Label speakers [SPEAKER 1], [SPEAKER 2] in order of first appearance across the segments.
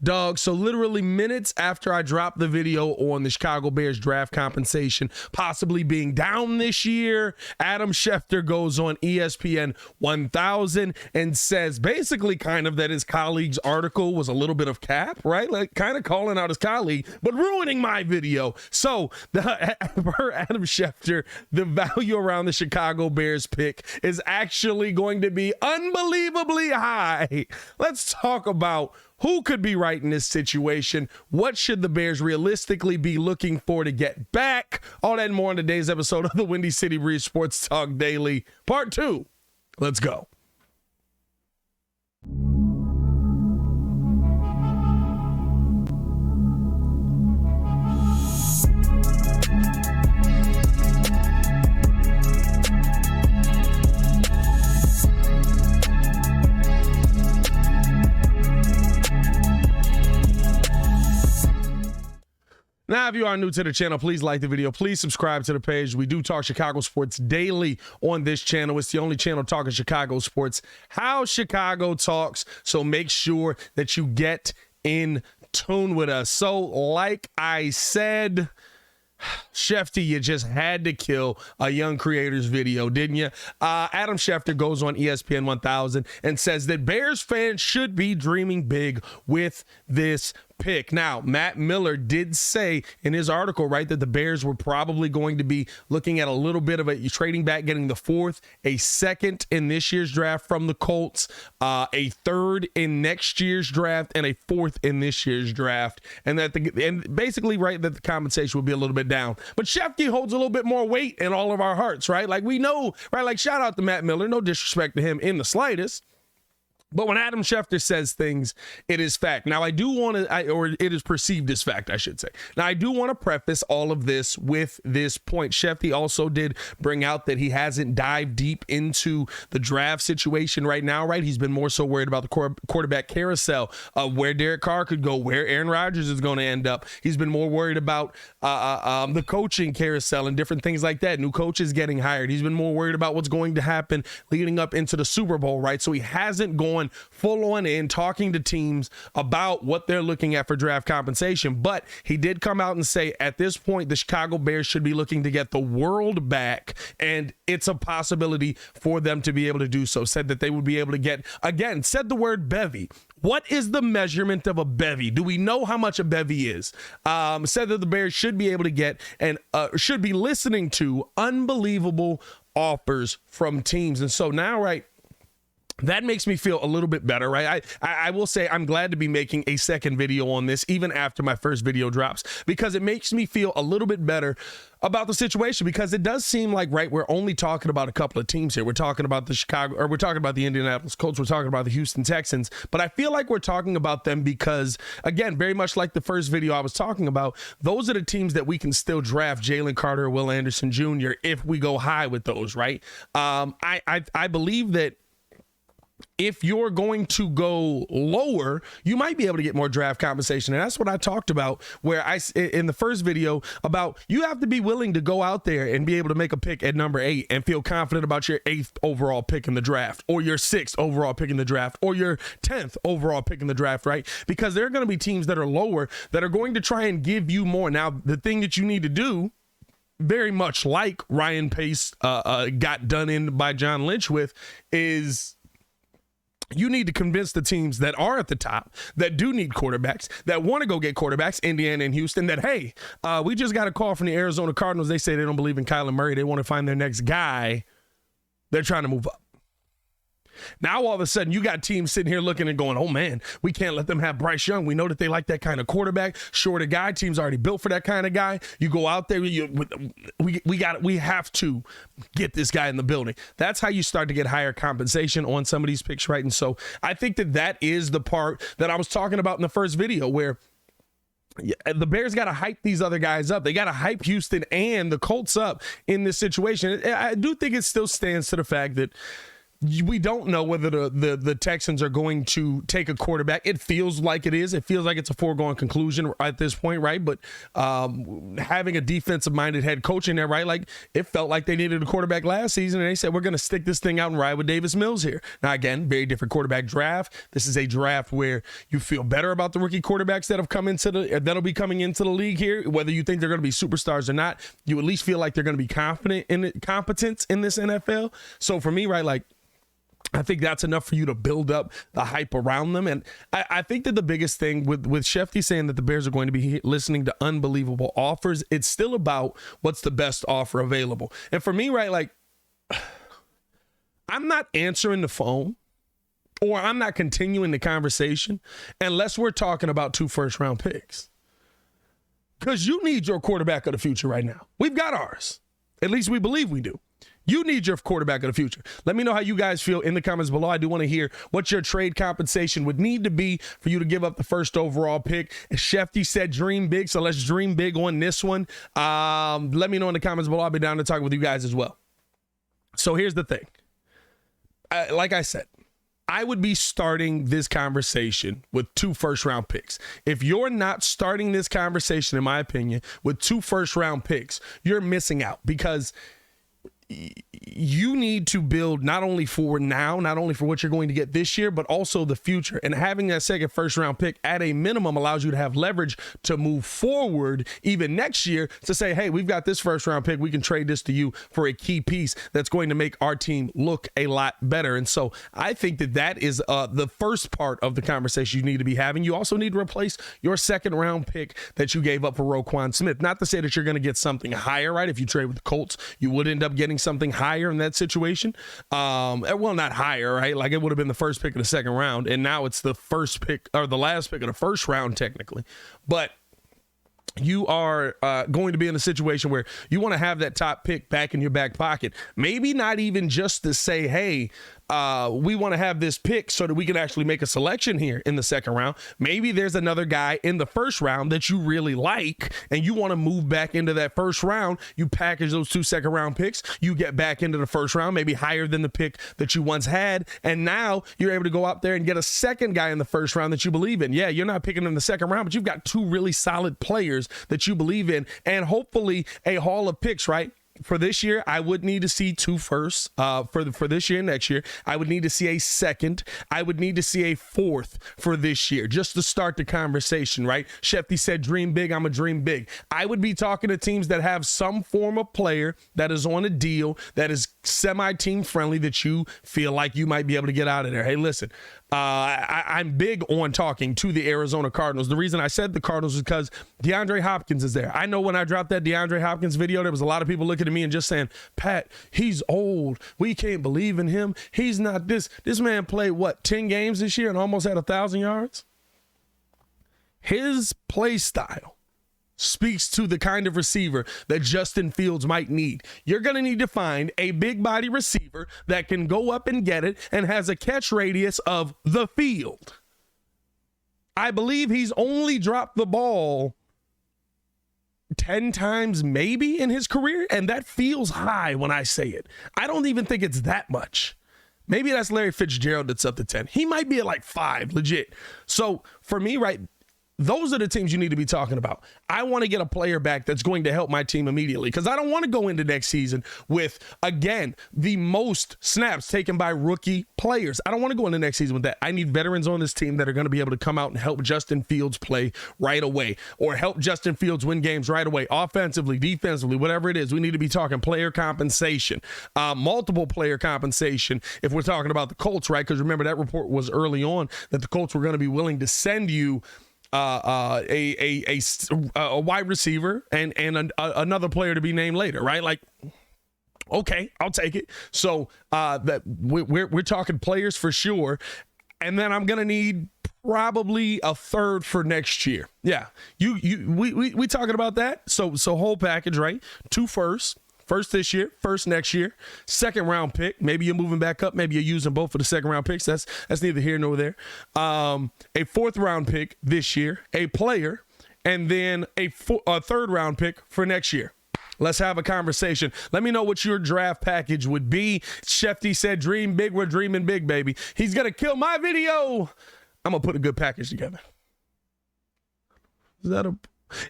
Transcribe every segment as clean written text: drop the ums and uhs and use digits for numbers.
[SPEAKER 1] Doug, so literally minutes after I dropped the video on the Chicago Bears draft compensation possibly being down this year, Adam Schefter goes on ESPN 1000 and says basically kind of that his colleague's article was a little bit of cap, right? Like kind of calling out his colleague, but ruining my video. So per Adam Schefter, the value around the Chicago Bears pick is actually going to be unbelievably high. Let's talk about who could be right in this situation? What should the Bears realistically be looking for to get back? All that and more on today's episode of the Windy City Breeze Sports Talk Daily, Part 2. Let's go. Now, if you are new to the channel, please like the video. Please subscribe to the page. We do talk Chicago sports daily on this channel. It's the only channel talking Chicago sports, how Chicago talks. So make sure that you get in tune with us. So like I said, Schefter, you just had to kill a young creator's video, didn't you? Adam Schefter goes on ESPN 1000 and says that Bears fans should be dreaming big with this pick. Now, Matt Miller did say in his article, right, that the Bears were probably going to be looking at a little bit of a trading back, getting the 4th, a 2nd in this year's draft from the Colts, a 3rd in next year's draft, and a 4th in this year's draft. And that basically, right, that the compensation would be a little bit down. But Schefter holds a little bit more weight in all of our hearts, right? Like we know, right? Like shout out to Matt Miller, no disrespect to him in the slightest. But when Adam Schefter says things, it is fact. Now, I do want to, or it is perceived as fact, I should say. Now, I do want to preface all of this with this point. Schefter also did bring out that he hasn't dived deep into the draft situation right now, right? He's been more so worried about the quarterback carousel of where Derek Carr could go, where Aaron Rodgers is going to end up. He's been more worried about the coaching carousel and different things like that. New coaches getting hired. He's been more worried about what's going to happen leading up into the Super Bowl, right? So he hasn't gone full on in talking to teams about what they're looking at for draft compensation. But he did come out and say at this point, the Chicago Bears should be looking to get the world back. And it's a possibility for them to be able to do so. Said that they would be able to get, again, said the word bevy. What is the measurement of a bevy? Do we know how much a bevy is? Said that the Bears should be able to get and should be listening to unbelievable offers from teams. And so now, right, that makes me feel a little bit better, right? I will say I'm glad to be making a second video on this even after my first video drops, because it makes me feel a little bit better about the situation, because it does seem like, right, we're only talking about a couple of teams here. We're talking about the Chicago, or we're talking about the Indianapolis Colts. We're talking about the Houston Texans, but I feel like we're talking about them because, again, very much like the first video I was talking about, those are the teams that we can still draft Jalen Carter, Will Anderson Jr. if we go high with those, right? I believe that if you're going to go lower, you might be able to get more draft compensation. And that's what I talked about where in the first video about you have to be willing to go out there and be able to make a pick at number 8 and feel confident about your 8th overall pick in the draft, or your 6th overall pick in the draft, or your 10th overall pick in the draft, right? Because there are going to be teams that are lower that are going to try and give you more. Now, the thing that you need to do, very much like Ryan Pace got done in by John Lynch with, is you need to convince the teams that are at the top, that do need quarterbacks, that want to go get quarterbacks, Indiana and Houston, that, hey, we just got a call from the Arizona Cardinals. They say they don't believe in Kyler Murray. They want to find their next guy. They're trying to move up. Now, all of a sudden, you got teams sitting here looking and going, oh, man, we can't let them have Bryce Young. We know that they like that kind of quarterback. Shorter guy. Team's already built for that kind of guy. You go out there, we have to get this guy in the building. That's how you start to get higher compensation on some of these picks, right? And so I think that is the part that I was talking about in the first video where the Bears got to hype these other guys up. They got to hype Houston and the Colts up in this situation. I do think it still stands to the fact that we don't know whether the Texans are going to take a quarterback. It feels like it is. It feels like it's a foregone conclusion at this point, right? But having a defensive-minded head coach in there, right, like it felt like they needed a quarterback last season, and they said, we're going to stick this thing out and ride with Davis Mills here. Now, again, very different quarterback draft. This is a draft where you feel better about the rookie quarterbacks that'll be coming into the league here. Whether you think they're going to be superstars or not, you at least feel like they're going to be competent in this NFL. So for me, right, like, I think that's enough for you to build up the hype around them. And I think that the biggest thing with Schefter saying that the Bears are going to be listening to unbelievable offers, it's still about what's the best offer available. And for me, right, like, I'm not answering the phone or I'm not continuing the conversation unless we're talking about 2 first-round picks. Because you need your quarterback of the future right now. We've got ours. At least we believe we do. You need your quarterback of the future. Let me know how you guys feel in the comments below. I do want to hear what your trade compensation would need to be for you to give up the first overall pick. Schefter said dream big, so let's dream big on this one. Let me know in the comments below. I'll be down to talk with you guys as well. So here's the thing. Like I said, I would be starting this conversation with 2 first-round picks. If you're not starting this conversation, in my opinion, with 2 first-round picks, you're missing out because you need to build not only for now, not only for what you're going to get this year, but also the future. And having that second first-round pick at a minimum allows you to have leverage to move forward even next year to say, hey, we've got this first-round pick. We can trade this to you for a key piece that's going to make our team look a lot better. And so I think that is the first part of the conversation you need to be having. You also need to replace your second-round pick that you gave up for Roquan Smith. Not to say that you're going to get something higher, right? If you trade with the Colts, you would end up getting something higher in that situation. Well, not higher, right? Like it would have been the first pick of the second round, and now it's the first pick or the last pick of the first round technically. But you are going to be in a situation where you want to have that top pick back in your back pocket. Maybe not even just to say, hey, we want to have this pick so that we can actually make a selection here in the second round. Maybe there's another guy in the first round that you really like and you want to move back into that first round. You package those 2 second-round picks. You get back into the first round, maybe higher than the pick that you once had, and now you're able to go out there and get a second guy in the first round that you believe in. Yeah, you're not picking in the second round, but you've got 2 really solid players that you believe in, and hopefully a haul of picks, right? For this year, I would need to see 2 firsts. For this year and next year, I would need to see a second. I would need to see a 4th for this year, just to start the conversation, right? Schefter said, dream big, I'm a dream big. I would be talking to teams that have some form of player that is on a deal that is semi-team friendly that you feel like you might be able to get out of there. Hey, listen, I'm big on talking to the Arizona Cardinals. The reason I said the Cardinals is because DeAndre Hopkins is there. I know when I dropped that DeAndre Hopkins video, there was a lot of people looking at me and just saying, Pat, he's old. We can't believe in him. He's not this. This man played, 10 games this year and almost had 1,000 yards? His play style speaks to the kind of receiver that Justin Fields might need. You're going to need to find a big body receiver that can go up and get it and has a catch radius of the field. I believe he's only dropped the ball 10 times maybe in his career, and that feels high when I say it. I don't even think it's that much. Maybe that's Larry Fitzgerald that's up to 10. He might be at like 5, legit. So for me, right, those are the teams you need to be talking about. I want to get a player back that's going to help my team immediately because I don't want to go into next season with, again, the most snaps taken by rookie players. I don't want to go into next season with that. I need veterans on this team that are going to be able to come out and help Justin Fields play right away or help Justin Fields win games right away, offensively, defensively, whatever it is. We need to be talking player compensation, multiple player compensation if we're talking about the Colts, right? Because remember, that report was early on that the Colts were going to be willing to send you a wide receiver and another player to be named later, right? Like, okay, I'll take it. So that we're talking players for sure, and then I'm gonna need probably a 3rd for next year. Yeah, we talking about that. So whole package, right? 2 firsts. First this year, first next year, second round pick. Maybe you're moving back up. Maybe you're using both for the second round picks. That's neither here nor there. A 4th round pick this year, a player, and then a 3rd round pick for next year. Let's have a conversation. Let me know what your draft package would be. Schefter said, dream big. We're dreaming big, baby. He's going to kill my video. I'm going to put a good package together. Is that a...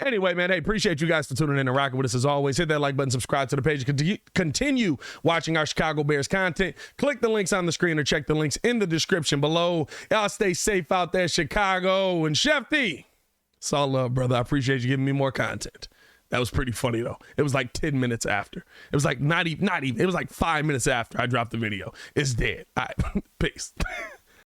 [SPEAKER 1] Anyway, man, hey, appreciate you guys for tuning in and rocking with us as always. Hit that like button, subscribe to the page. Continue watching our Chicago Bears content. Click the links on the screen or check the links in the description below. Y'all stay safe out there, Chicago. And Schefter, it's all love, brother. I appreciate you giving me more content. That was pretty funny, though. It was like 10 minutes after. It was like not even. It was like 5 minutes after I dropped the video. It's dead. All right, peace.